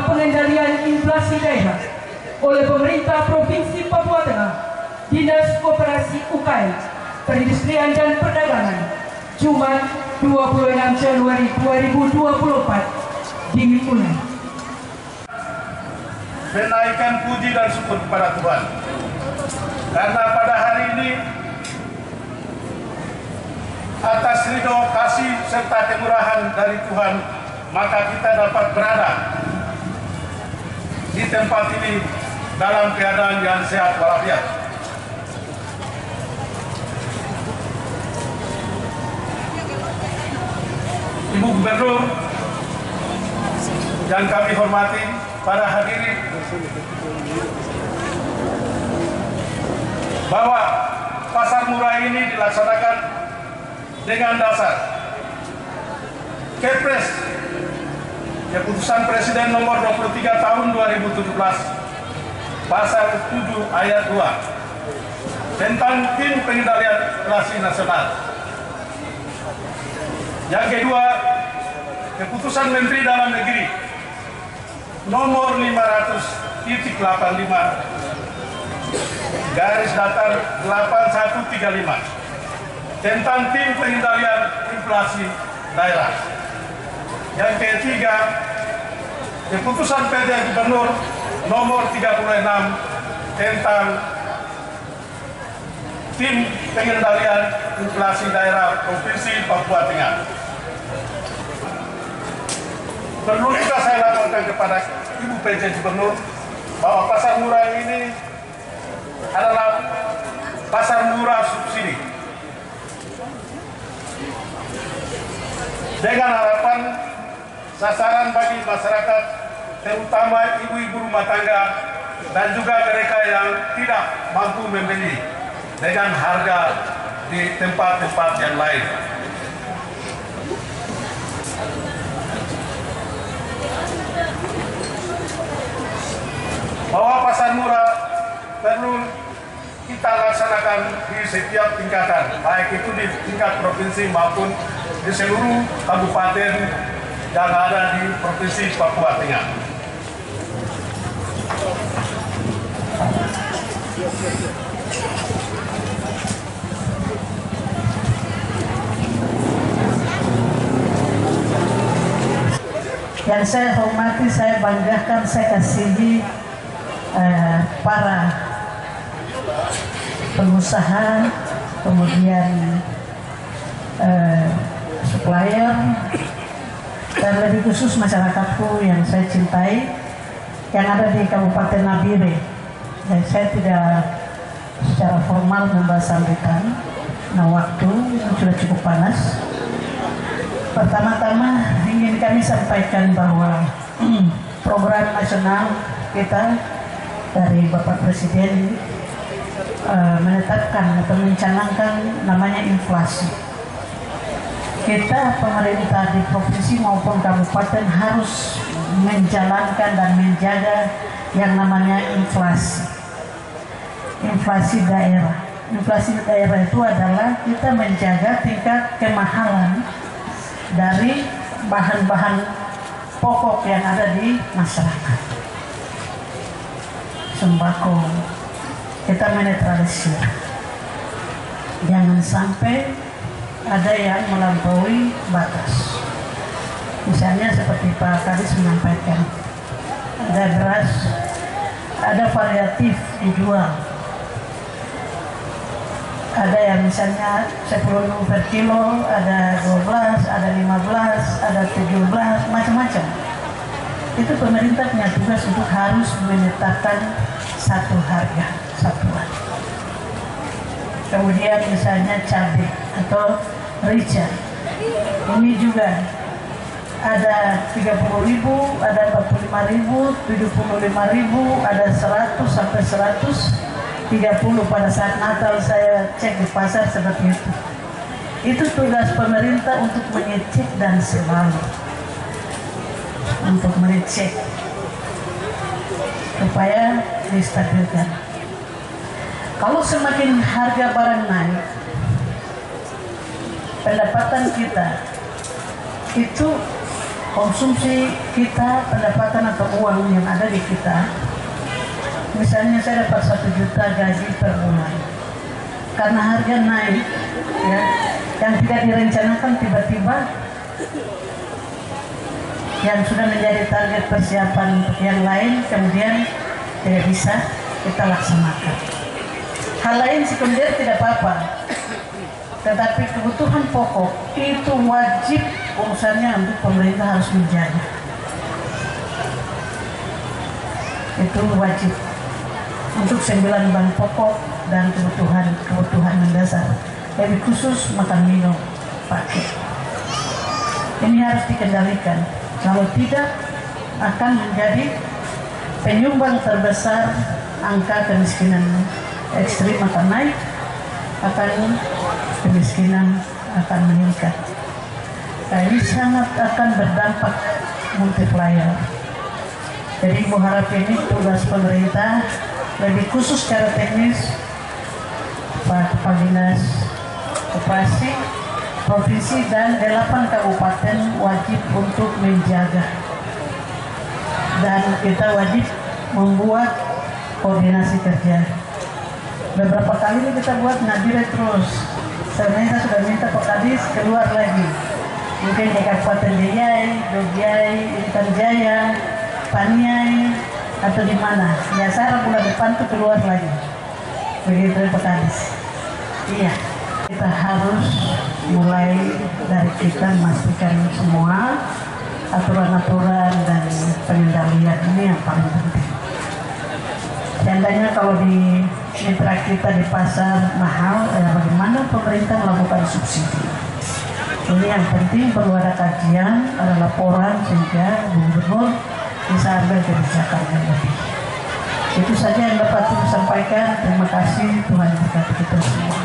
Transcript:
berupa pengendalian inflasi daerah oleh pemerintah Provinsi Papua Tengah, Dinas Koperasi UKM, Perindustrian dan Perdagangan, Jumat 26 Januari 2024 dimulai. Menaikkan puji dan syukur kepada Tuhan, karena pada hari ini atas ridho kasih serta kemurahan dari Tuhan, maka kita dapat berada di tempat ini dalam keadaan yang sehat walafiat. Ibu Gubernur yang kami hormati, para hadirin, bahwa pasar murah ini dilaksanakan dengan dasar Kepres Keputusan Presiden nomor 23 tahun 2017 pasal 7 ayat 2 tentang tim pengendalian inflasi nasional. Yang kedua, Keputusan Menteri Dalam Negeri nomor 500.85 garis datar 8135 tentang tim pengendalian inflasi daerah. Yang ketiga, Keputusan PT Gubernur nomor 36 tentang tim pengendalian inflasi daerah Provinsi Papua Tengah. Perlu juga saya laporkan kepada Ibu PJ Gubernur bahwa pasar murah ini adalah pasar murah subsidi, dengan harapan sasaran bagi masyarakat, terutama ibu-ibu rumah tangga dan juga mereka yang tidak mampu membeli dengan harga di tempat-tempat yang lain. Bahwa pasar murah perlu kita laksanakan di setiap tingkatan, baik itu di tingkat provinsi maupun di seluruh kabupaten yang ada di Provinsi Papua Tengah. Yang saya hormati, saya banggakan, saya kasihi para pengusaha, kemudian supplier, dan lebih khusus masyarakatku yang saya cintai yang ada di Kabupaten Nabire. Dan saya tidak secara formal membahasakan, nah waktu sudah cukup panas. Pertama-tama ingin kami sampaikan bahwa program nasional kita dari Bapak Presiden menetapkan atau mencanangkan namanya inflasi. Kita pemerintah di provinsi maupun kabupaten harus menjalankan dan menjaga yang namanya inflasi. Inflasi daerah. Inflasi daerah itu adalah kita menjaga tingkat kemahalan dari bahan-bahan pokok yang ada di masyarakat. Sembako kita menetralisir, jangan sampai ada yang melampaui batas. Misalnya seperti Pak Kadis menyampaikan, ada beras, ada variatif dijual, ada yang misalnya 10.000 per kilo, ada 12, ada 15, ada 17, macam-macam. Itu pemerintah punya tugas untuk harus menetapkan satu harga satuan. Kemudian misalnya cabai atau rica, ini juga ada 30.000, ada 45.000, 75.000, ada 100 sampai 130 pada saat Natal. Saya cek di pasar seperti itu. Itu tugas pemerintah untuk mengecek dan selalu untuk mengecek supaya distabilkan. Kalau semakin harga barang naik, pendapatan kita itu konsumsi kita, pendapatan atau uang yang ada di kita. Misalnya saya dapat 1 juta gaji per bulan, karena harga naik, ya, yang tidak direncanakan tiba-tiba, yang sudah menjadi target persiapan untuk yang lain kemudian tidak bisa kita laksanakan. Hal lain sekunder tidak apa-apa, tetapi kebutuhan pokok itu wajib urusannya untuk pemerintah harus menjaga. Itu wajib untuk 9 bahan pokok dan kebutuhan mendasar, lebih khusus makan minum pakai. Ini harus dikendalikan, kalau tidak akan menjadi penyumbang terbesar angka kemiskinan ekstrim akan naik, kemiskinan akan meningkat. Nah, ini sangat akan berdampak multiplier. Jadi Ibu harap ini tugas pemerintah lebih khusus secara teknis, Pak Kepala Dinas Koperasi Provinsi dan 8 kabupaten wajib untuk menjaga, dan kita wajib membuat koordinasi kerja. Beberapa kali ini kita buat ngadire terus. Sebenarnya sudah minta Pak Kadis keluar lagi, mungkin di Kabupaten Jayai, Dogiai, Intan Jaya, Paniai, atau di mana. Ya, saya bulan depan tuh keluar lagi. Begitu Pak Kadis. Iya, kita harus mulai dari kita memastikan semua aturan-aturan dan pengendalian ini yang paling penting. Seandainya kalau di mitra kita di pasar mahal, ya bagaimana pemerintah melakukan subsidi? Ini yang penting, perlu ada kajian, ada laporan sehingga gubernur bisa ambil kebijakan yang lebih. Itu saja yang dapat saya sampaikan. Terima kasih, Tuhan berkati kita semua.